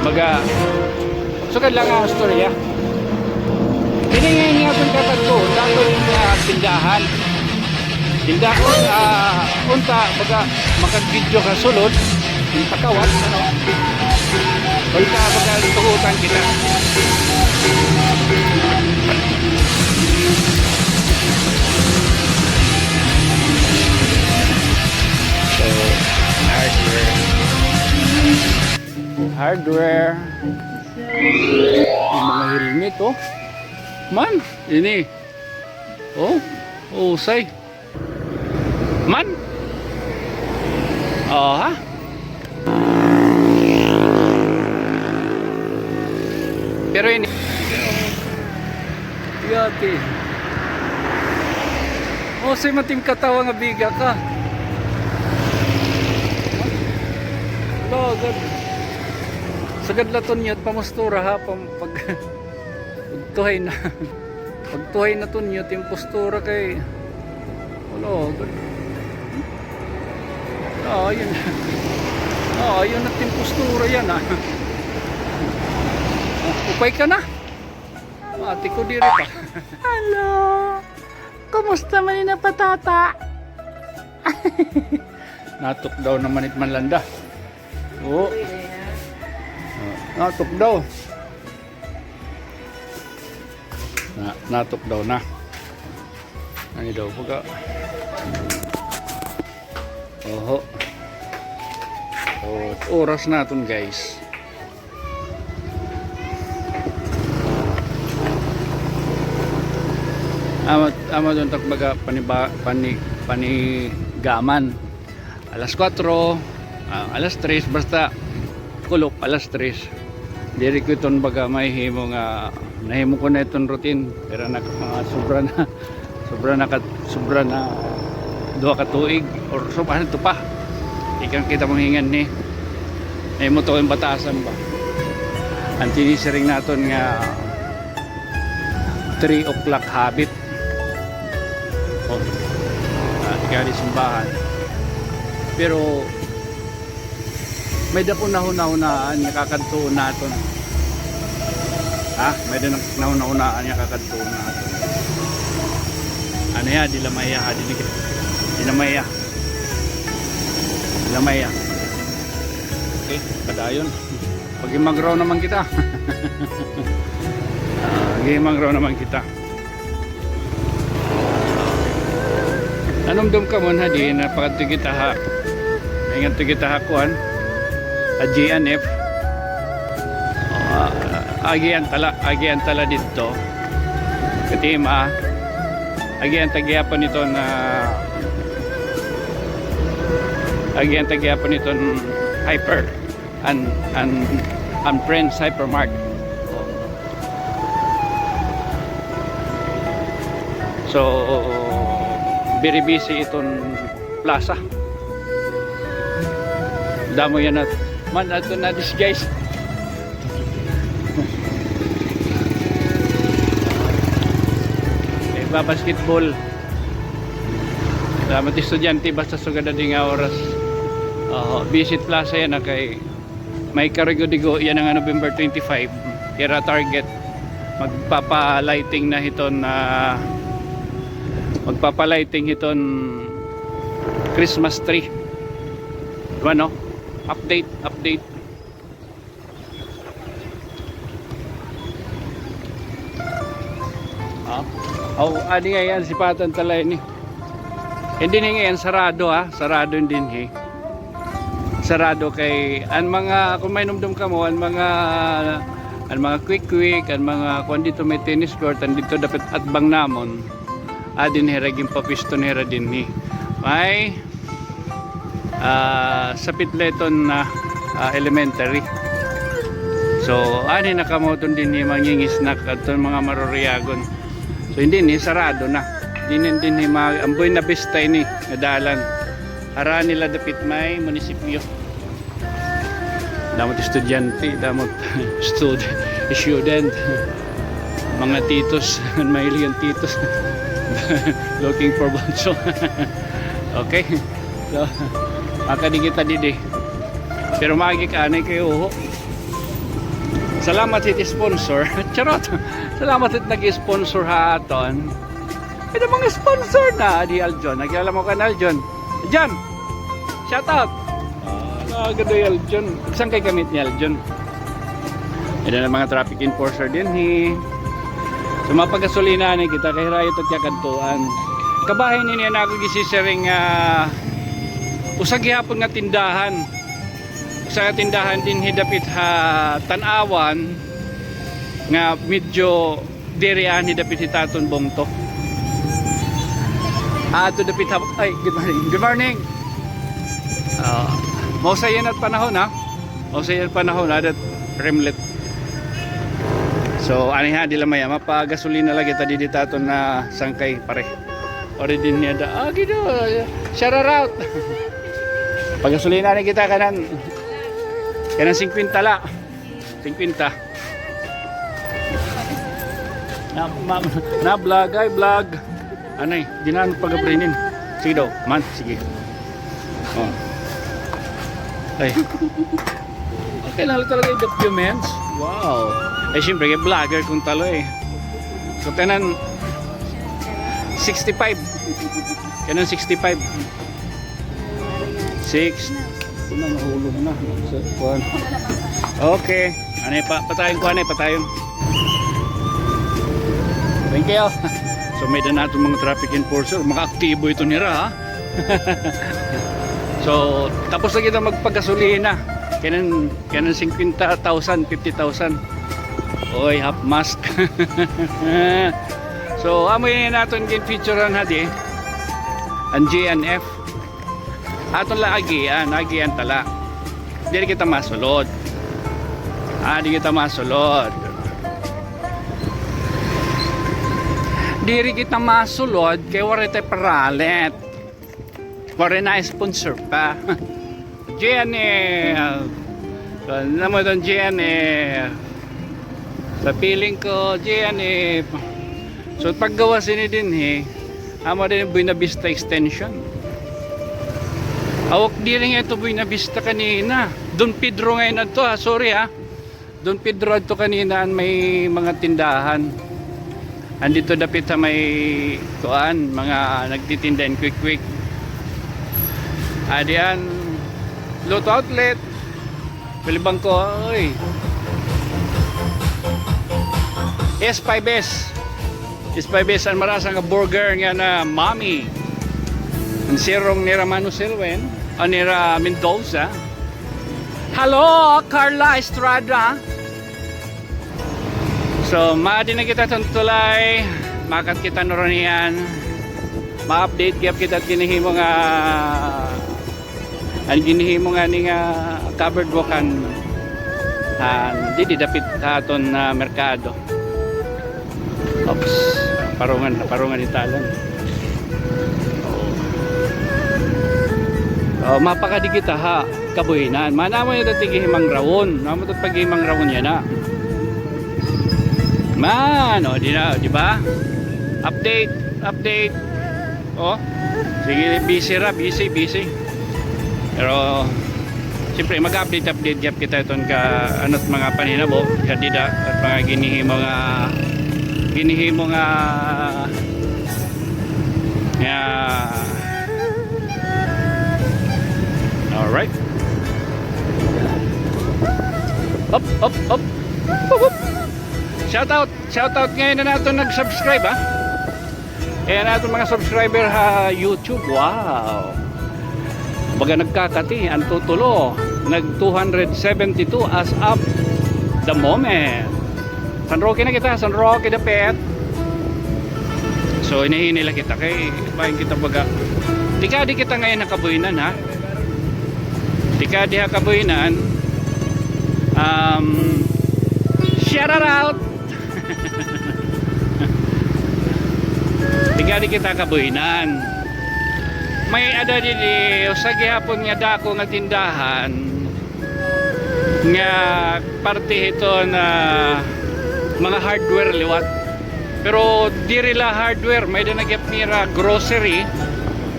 Baga, sukad lang ang storya. Ini ngayon nga kung katanto, dato yung tindahan. Tindahan, unta, baga, makag-video ka sulod, yung takawat, ano. Unta, baga, tugutan kita. So, hardware yung mga helmet oh man ini usay man ha pero ini yati say matim katawa nga biga ka logod sagad laton niya at pamustura ha pagtuhay na ton niya yung postura kay wala ayun at yung postura yan ha upay ka na ate ko diri pa Hello! Kumusta man na patata? natok daw naman it manlanda natok daw natok daw na ano daw pagka oras natin guys ama doon takbaga panigaman alas 4 alas 3 basta kulop alas 3 diri ko iton baga may himo nga nahimo ko na iton routine pero sobra na duha ka tuig or ano to pa ikang kita manghingan ni nahimo to yung batasan ba ang tinisiring naton nga 3 o'clock habit ikali simbahan pero may dapo nahuna-hunaan nga kakantuon naton may nahuna-hunaan nga kakantuon naton ano ya dilamaya okay padayon pag-imagraw naman kita pag-imagraw naman kita anong ka mo na di napakadto kita ha ingat kita hakuan a GNF agian tala dito katima agian tagyapan nito na hyper and friends hypermart so very busy itong plaza damo yan at man ato na this guys basketball dapat estudyante basta sugad na nga oras visit plaza yan na kay may karigo-digo yan ang November 25 kaya target magpapalighting na hiton Christmas tree diba no update adi nga yan sipatan talay ni hindi nga yan sarado sarado din sarado kay ang mga kung may numdum ka mo ang mga quick ang mga kung dito may tennis court and dito dapat atbang namon adin heraging papisto nera din ni may sa Pitleton na elementary so ani nakamoton din ni mangingis na kadton mga maroriagon so hindi ni sarado na din ni amboy na bestay ni nadalan ara nila dapit may munisipyo damot estudyante damot student mga titos mahilig titos looking for bonso okay so makadigita didi pero magi ka anay kayo Salamat iti sponsor. Charot. Salamat it nag-sponsor ha aton. Ito mga sponsor na di Aljon. Nagkilala mo ka na Aljon. Aljon. Shout out. Nagado Aljon. Saan kay gamit ni Aljon? Ito na mga traffic enforcer din so mapagasolina ni kita kay rayot at kakantuan. Kabahin niya na ako gisisering usag hapon nga tindahan. Sa tindahan din hidapit ha tanawan nga medyo dirian hidapit hitaton bongto. To dapit ha ay good morning. Good morning. Mausayan at panahon ha. Mausayan at panahon adat remlet. So ani ha di lamaya mapagasolina lagi ta diditaton na sangkay pare. Ori din niya da gido. Shout out. Pagasolina ni kita kanan 50 la. 50. Na vlog ay vlog. Anay, dinaan pagabrinin. Sige daw, man, sige. Oh. Ay. Okay lang talaga yung documents. Wow. Ay siyempre, kay vlogger kung talo eh. So, kanan 65. Kanan 65. 6. Ito na, nahulog na. Okay. Ano pa? Patayin ko, ano patayin. Thank you. So, may na natin mga traffic enforcer. Maka-aktibo ito nila ha. So, tapos na kita magpagasolina. Kanan 50,000, 50,000. Oy, half mask. So, amoy natin yung featurean hadi. Ang GNF. Aton lagi, nagian tala. Dili kita masulod. Di kita masulod. Diri kita masulod kay wala tayo paralet. Wala na sponsor pa. GNF. Naman doon GNF. Sa piling ko, GNF. So paggawa sini din amo din Buena Vista Extension. Awak diri nga ito Buena Vista kanina. Don Pedro ngayon ito ha, sorry ha. Don Pedro ito kanina may mga tindahan. Andito dapit sa may kuan, mga nagtitinda in quick. Adiyan, Lotto Outlet. Pilibang ko, oy. S5S. S5S ang marasa nga burger nga na Mommy. Ang sirong nira Manu Silwen, o nira Mendoza. Hello, Carla Estrada. So, maadi na kita tulay, makat kita noronian, ma-update kita at ginihimo nga ni nga covered walkan di dapit aton na merkado. Oops, parungan italan. Mapakadi kita ha, kabuhinan. Manamo yung tatigihimang rawon, namo ito paghihimang rawon yan na. Man, di ba? Update. Oh. Sige, busy. Pero siyempre mag-update gyap kita iton ka ano't mga paninabo, kadida at mga ginihimo nga Alright. Up. Shout out ngayon na natin nag-subscribe ha. Kaya natin mga subscriber ha YouTube. Wow. Baga nagkakati ang tutulo. Nag 272 as up the moment. San Roque na kita, San Roque dapet. So inahinila kita kay bayan kita baga. Tikadi kita ngayon nakabuinan ha. Tikadi ha kabuinan. Shout out. Tigadi kita kabuhinan. May ada dili sa gihapon nga dako nga tindahan nga parte ito na mga hardware liwat. Pero diri la hardware, may da nagyap mira grocery,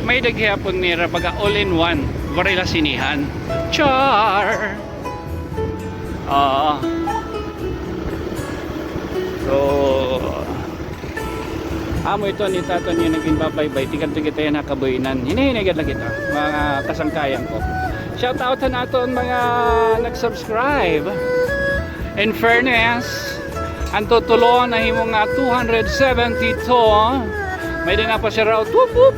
may daghapon mira baga all in one, varila sinihan. Char. So amo ito ni taton yung naging babaybay tikan kita yan nakabuinan hinihinagad lang kita mga kasangkayan ko. Shout out na naton mga nag-subscribe. In fairness, ang tutulong na himo nga 272 may din na pa shout out. Whoop whoop.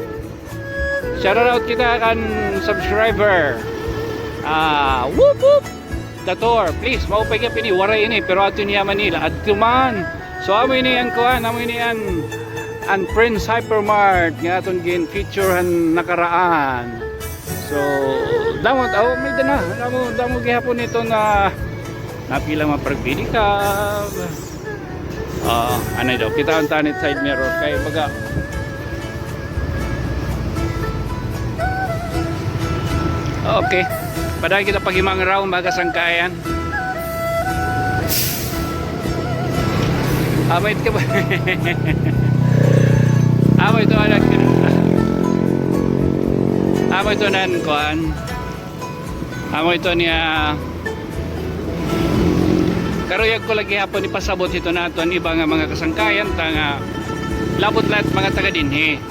Shout out kita kan subscriber. Whoop whoop. Dator, please maupay ka pini waray ini pero ato niya Manila adto man. So amo ini yan kuan, amo ini yan ang Prince Hypermart nga aton gin featurehan nakaraan. So damot may dana damo gihapon nito na napila mapagbili ka. Ano daw kita ang tanit side mirror kay baga okay. Padahal kita paghimang raw mga sangkayan. Amait ka ba? Amo ito anak. Amo ito nan kuan. Amo ito niya. Karuyag ko lagi hapon ipasabot ito naton iba nga mga kasangkayan tanga labot lahat mga taga dinhi.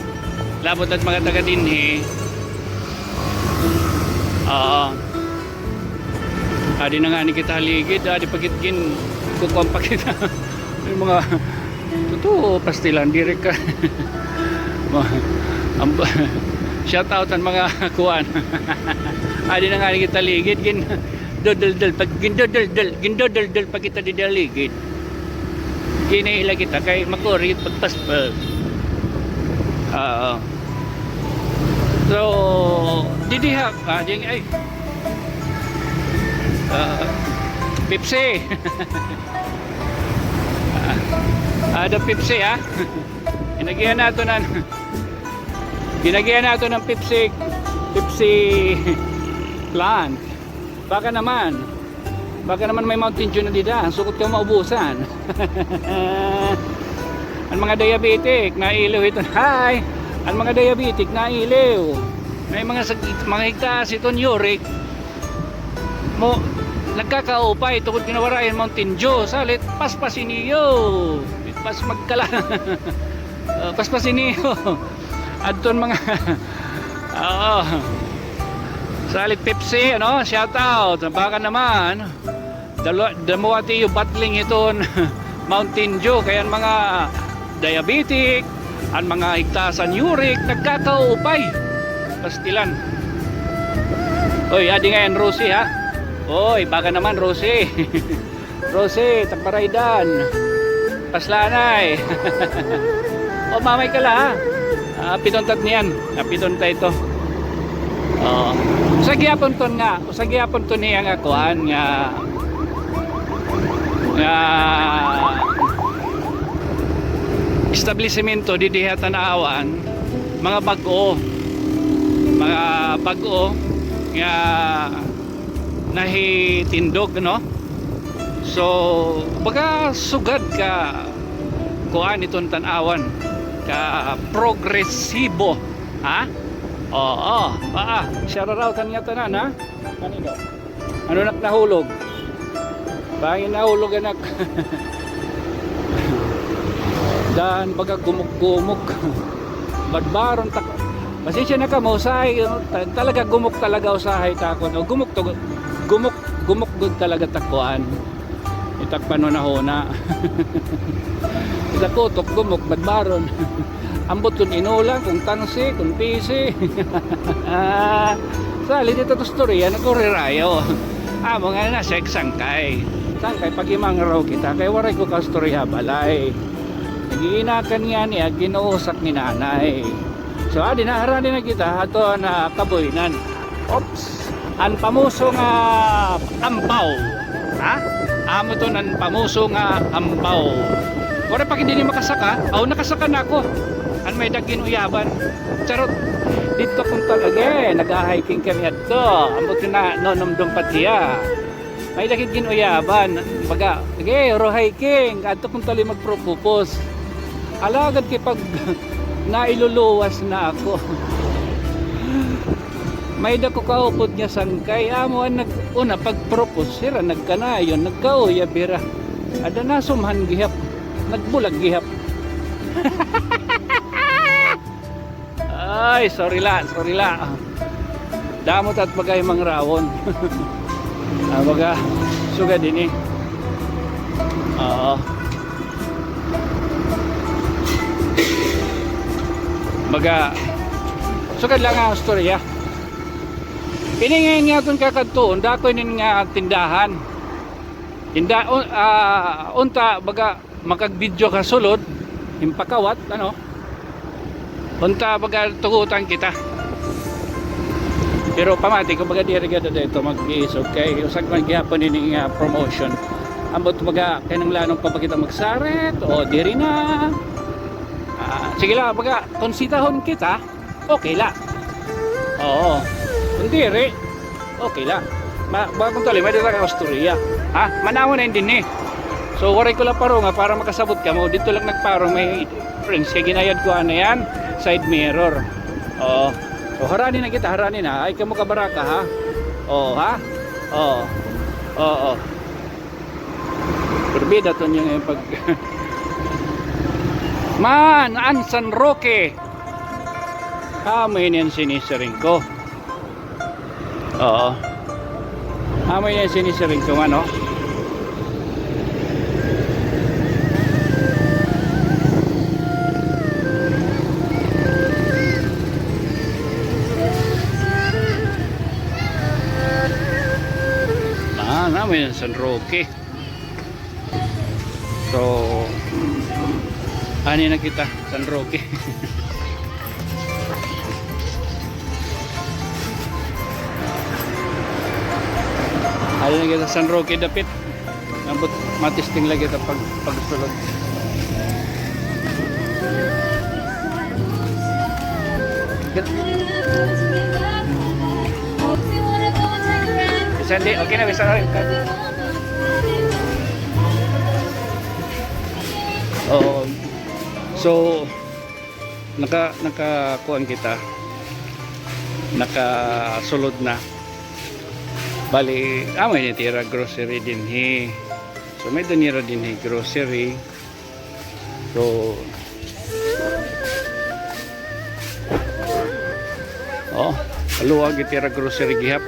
Labot lahat mga taga dinhi. Adi na nga ni kita haligid, adi pagitgin kukuampak kita. Yung mga totoo pastilan direk ka. Shout out ang mga kuan. Adi na nga ni kita haligid gin dodol pag gindodol pag kita didaligid. Ginaila kita kay makurit pagpaspas. So didiha ding ay Pepsi. Ada Pepsi ha. Ginagyan nato ng Pepsi plant. Baka naman may Mountain Dew na dida. Sukot ka maubusan. Ang mga diabetic na ilaw ito. Hi. Ang mga diabetic na ilaw. May mga higtaas ito uric. Mo nagkakaupay tungkol kinawarayan Mountain Dew salit paspasin niyo pas magkala paspasin niyo adton mga salit Pepsi ano shout out baka naman damuati yung battling iton Mountain Dew kaya mga diabetic ang mga higtasan uric nagkakaupay pastilan. Oy adi nga yan Rosie ha. Oy, baka naman Rosie. Rosie, takbaraydan. Paslanay. O mamay ka la ha. Pitontat niyan. Pitonta ito. Usagihapon to niya nga kuhan nga establishmento di diha tanaawan mga bago nga nahitindog no. So baga sugad ka kuan itong tanawan ka progresibo ha. Shout out kanya tanan ha. Kanino? Ano nak nahulog? Bangin nahulog anak. Dan baga gumuk-gumuk. Badbaron tak. Pasensya na ka mo usahay talaga gumuk talaga usahay tako no. Gumuk good talaga takuan. Itakpan na hona. Itakutok gumuk badbaron. Ambot kun inula kung tansi kung pisi. Sali dito to storya nagurirayo. Mga na sex sangkay pagimang raw kita kay waray ko ka storya balay. Nagiinakan nga niya ginuusak ni nanay. So adi na harani na kita ato na kabuinan. Oops. Ang pamuso nga ambaw. Ha? Amo to ng pamuso nga ambaw. Wala pag hindi ni makasaka, nakasaka na ako. Ang may dagin uyaban. Charot. Dito kung talaga nag-hiking kami ato. Amo to na nonomdom patiya. May dagin ginuyaban. Baga, ro hiking. Ato kung tali magpropose. Alagad kay pag nailuluwas na ako. May dako kaupod niya sangkay amo ang nag-una pag-propose sira nagkanayon nagkauya bira ada nasumhan gihap nagbulag gihap. Ay, sorry la. Damot at bagay mang rawon. Baga, suga din eh. Oo. Baga, sugad lang ang storya. Piningin nga itong kakadtoon, dako yun nga tindahan. Unta, baga, makag-video ka sulod, impakawat, ano? Unta, baga, tugutan kita. Pero pamati, kung baga dirigado dito, mag-iisog kay usag man gyapon ini nga promotion. Ambot baga, kanang lanong pa ba kita magsaret, o diri na. Sige lang, baga, konsitahon kita, okay la. Oo. Kung diri, okay la. Baga kung tuloy, may dito ka kasturya. Ha? Manawon na din eh. So, waray ko lang paro nga para makasabot ka mo. Dito lang nagparo, may friends, kaya ginayad ko ano yan, side mirror. Oo. So, harani na kita, harani na. Ay, kamo kabaraka, ha? Oo, ha? Oo. Oo. Perbida to niyo ngayon pag... Man, an San Roque. Amoy yan sinisiring ko. Oo. Amoy yan sinisiring ko, ano? Amoy yan San Roque. So, ani na kita, San Roque. Ani na kita, San Roque dapit. Nabot matisting lagi kita pagsulod. Bisa di, okay na, bisa na rin. Oh, so nakakuan kita, nakasulod na. Bali, may natira grocery din hi. So may danira din hi grocery. So haluag itira grocery gihap.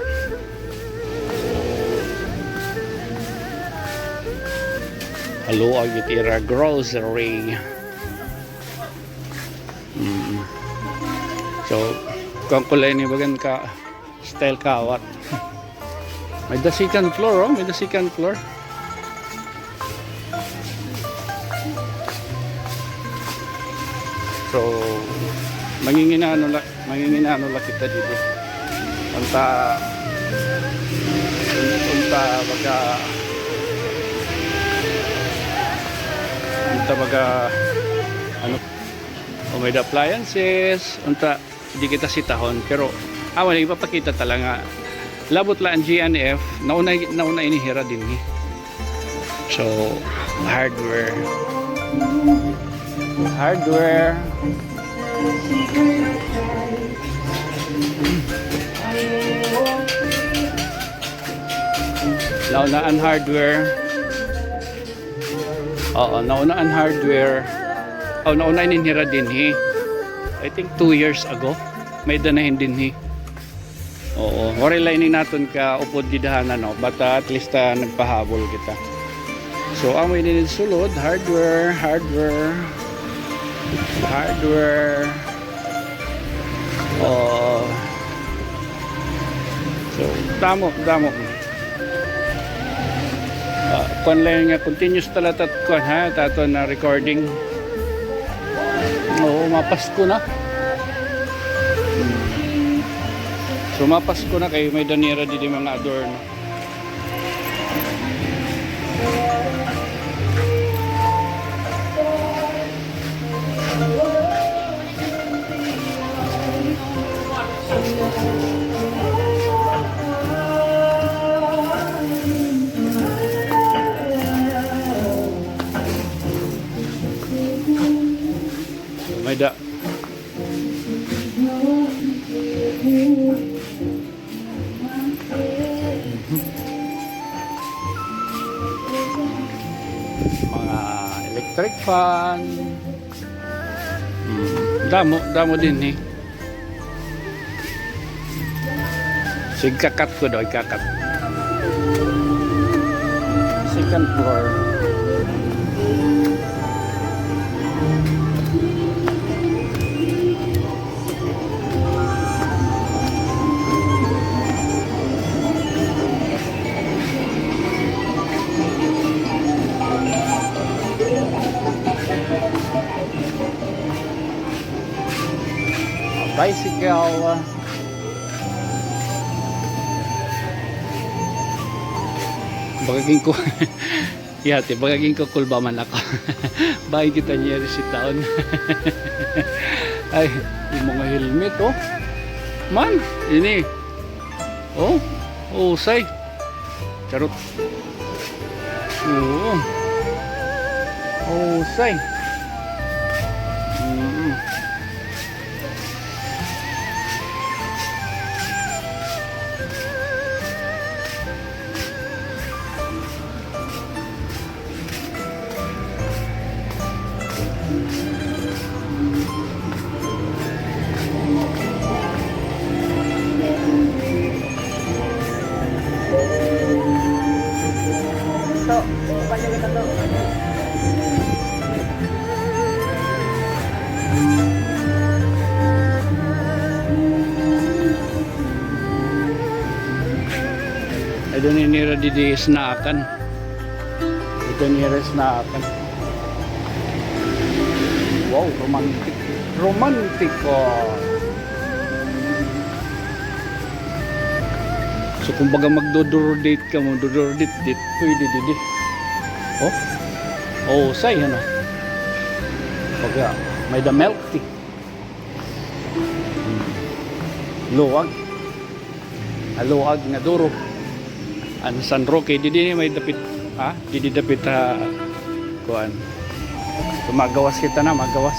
Haluag itira grocery. So kung kulay ni bagan ka style kawat. May the second floor, may the second floor. So manginginano la kita dito. Unta baga ano, may appliances, unta hindi kita sitahon, pero awan ipapakita talaga labot la ang GNF nauna inihira din ni. So hardware naunaan hardware. Oo, naunaan hardware. Nauna inihira din hi. I think 2 years ago may danahin din hi. Oo, wari lining natin ka upod didahanan, no? But at least nagpahabol kita. So amoy din sulod, hardware. So damo. Kuan lang nga continuous talatat kuan ha, tato na recording. Oo, mapasko na. So mapasko na kayo, may danira di mga adorn. May da mga electric fan. Damo din eh. So, ikakat ko daw, ikakat. Second floor. Bicycle. Bagaging ko yate, bagaging ko kulba man ako. Bahay kita niya si taon. Ay, yung mga helmet oh. Man, ini. Oh, say. Charot. Say. So, banyak kita tuh. I don't nira di snackan. Ito nira snackan. Wow, romantic. Romantic oh. So kumbaga magdodoro-date ka mo, dodoro-date, pwede didi. Say ano. Pagka may the milk tea. Luwag. Luwag nga duro. An San Roque didi may dapit, didi dapit kuan. So magawas kita na, magawas.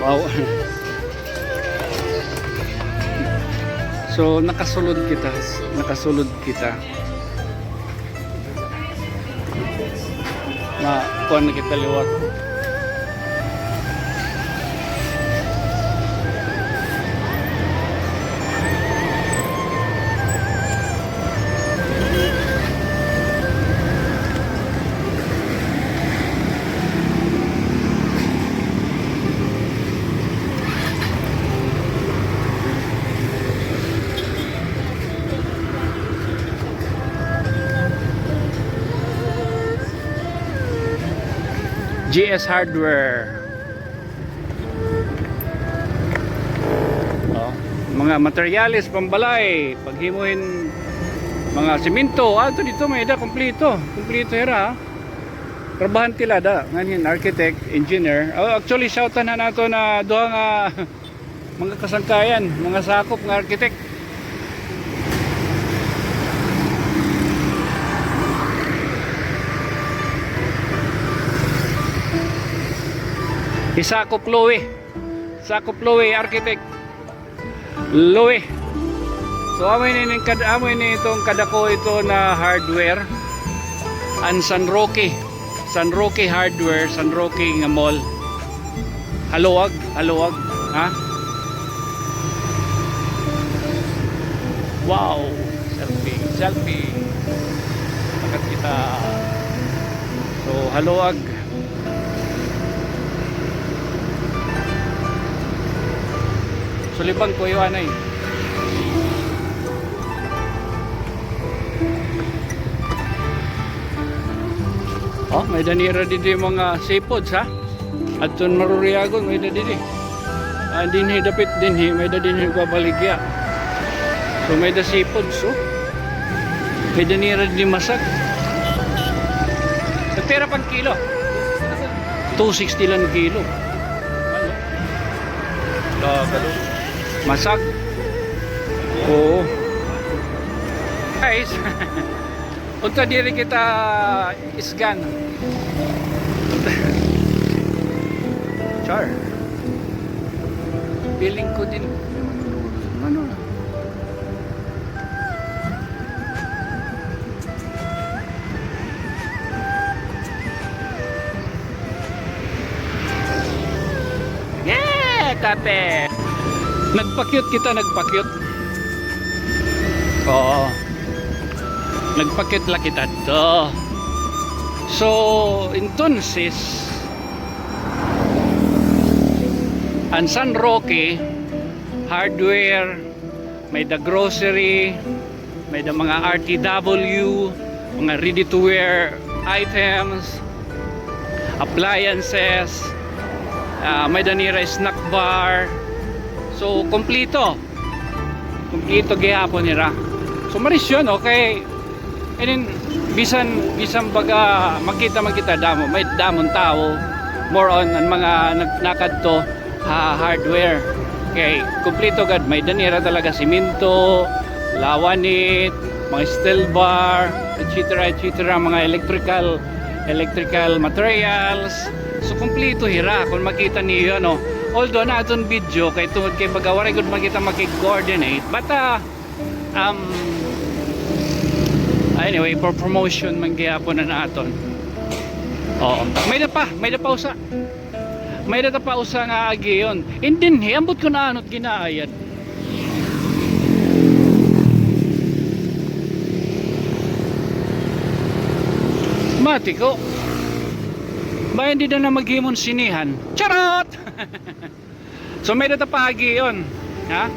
Wow. So nakasulod kita. Na kuan kita liwat. GS Hardware. Mga materyales pambalay, paghimuhin mga simento, ito dito may da kompleto hera. Trabahan tila da ngayon architect, engineer. Actually shoutan na nato na duha nga mga kasangkayan, mga sakop nga architect. Sakop Loe architect Loe. So amoy ni itong kadako ito na hardware an San Roque Hardware, San Roque nga mall. Haluwag ha. Wow, selfie. Bakit kita haluag. Sulibang ko yun ay. Oh, may danira didi mga seafoods ha. At sun maruriagon may didi. Din hi dapit din hi may din hi babaligya. So may da seafoods oh. May danira didi masak. Nagpera pang kilo. 260 lang kilo. Ano? Masag. Oo. Guys. Unta diri kita isgan. Char. Feeling ko din. Ano? Yeah, kape. Nagpa-cute kita, nagpa-cute. Oo. Nagpa-cute lang kita to. So, entonces, ang San Roque hardware, may the grocery, may the mga RTW, mga ready to wear items, appliances, may danira snack bar. So kompleto gihapon nila. So maris yun, okay. And then bisan baga makita damo, may damon tao, more on ang mga nagnakadto hardware. Okay, kompleto gad, may danira talaga simento, lawanit, mga steel bar, etc, mga electrical materials. So kompleto hira kung makita niyo ano. Although na aton video kay tungod kay pagawaray gud makita makig-coordinate, but anyway, for promotion man gyapon na naton. Oo. May da pa usa. May da pa usa nga agi yon. Indin ambot ko na anot ginaayad. Mati ko. Ba hindi na maghimon sinihan. Charot! So may data pa agi yun. Ha?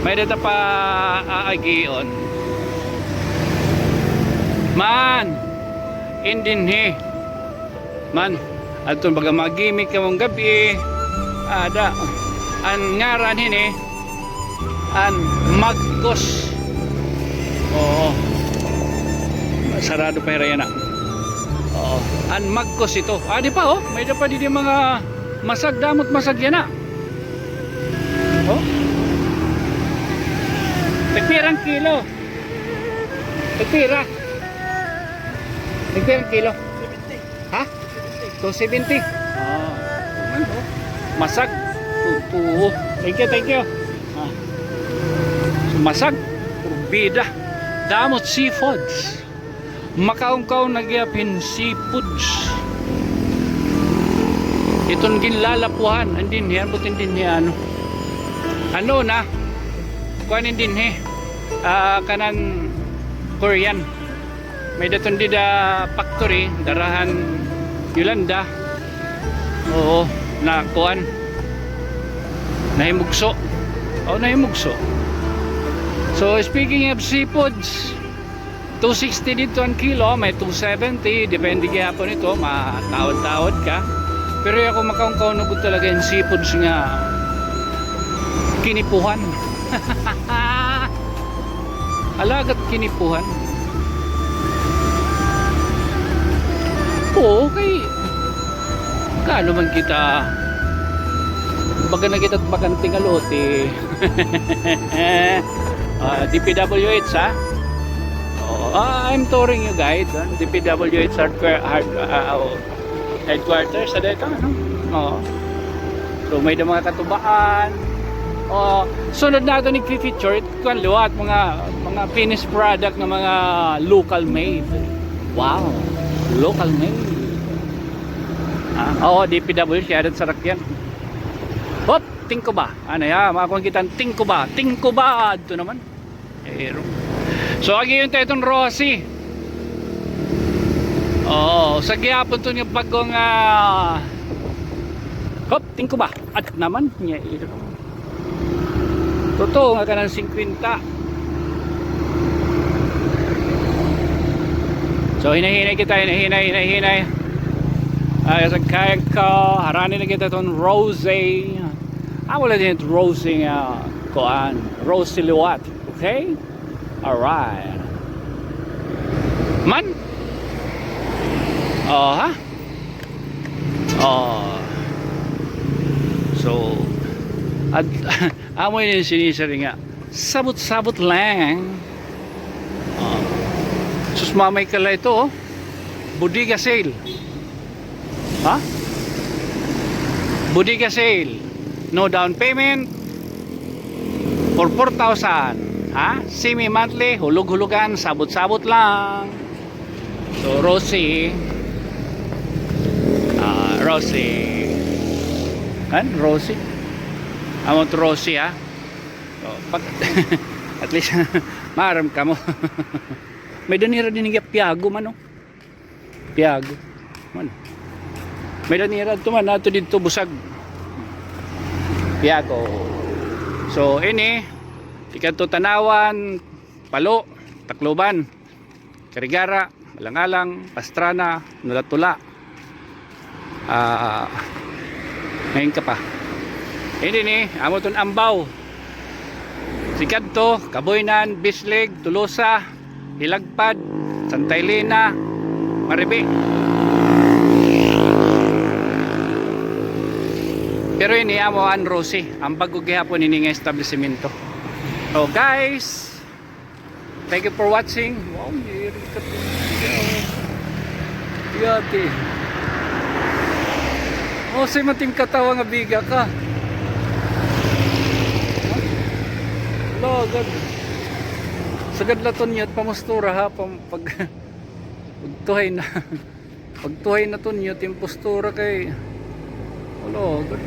May data pa agi yun. Man! Indinhi. Man! Atong baga magimik ka mong gabi. Ada. An ngaran hini. An magkos. Oo. Sarado pa yan na. Oo. An magkos ito. Di pa oh. May pa din mga masag damot masag yan na. Oh. Nagpirang kilo. Nagpirang kilo. 70. Ha? 270. Ano? Masag. Tutuho. Thank you. So, masag. Bida. Damot seafoods. Makaungkaw nagyapin seafoods. Itong ginlalapuhan andin yan butin din niya ano na kuanin din kanan Korean may daton dida factory darahan Yolanda. Oo na kuan nahimugso. So speaking of seafoods, 260 dito ang kilo, may 270, depende gyapon ito, matawad-tawad ka. Pero ako makaungkaw na gud talaga yung seafoods nga kinipuhan. Alagat kinipuhan. Oo, okay. Kano man kita baga na kita bakanting alote. DPWH ha. I'm touring you guys, DPWH headquarters sa dito, no? So may mga katubaan. Sunod na ito ni-feature kung luwat mga finished product ng mga local made. Wow, local made. DPWH kaya sa rakyan. Hop, tingko ba? Ano ya, makakuha kita tingko ba? Ito naman. So agi yung tetong Rossi. Oo, sa gihapon to niya bagong hop, tingko ba? At naman niya ito. Totoo nga kanang 50. So hinahinay kita, hinahinay. Ay sa kaya ko, harani na kita ton Rose. Wala din ito Rose koan, Rose Silhouette. Okay? Alright. Man? Oh, ha? Oh. So, at amoy din sinisari nga. Sabot-sabot lang. Oh. Sus mamay kala ito, oh. Bodega sale. Ha? Bodega sale. No down payment for 4,000. Ha? Semi-monthly, hulog-hulugan, sabot-sabot lang. So, Rosie. Rosie. Kan? Rosie. Amot Rosie, ha? So, pag, at least, maram ka mo. May danira din nga piago man, oh. Piago. Man. May danira ito man, nato dito busag. Piago. So, ini, ikanto Tanawan, Palo, Tacloban, Carigara, Malangalang, Pastrana, Nulatula. Ngayon ka pa. Hindi ni, amo ton Ambaw. Sikanto, Kaboynan, Bislig, Tulosa, Hilagpad, Santa Elena, Maribe. Pero ini amo an Rosie, ang bago gihapon ini nga establishmento. So guys, thank you for watching. Wow, yeri ka to. Yati. Oh, say mating katawa nga biga ka. Logad. Sagad laton yun, pamustura ha, pagtuhay na. Pagtuhay na ton yun, yung postura kay. Logad.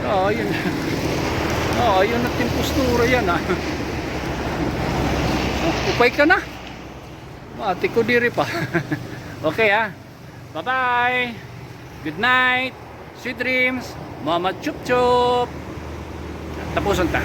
Yun. Yun at yung postura yan ha. Upay ka na. Mati ko diri pa. Okay ha. Bye-bye. Good night. Sweet dreams. Mama Chup Chup. Tapusan ta.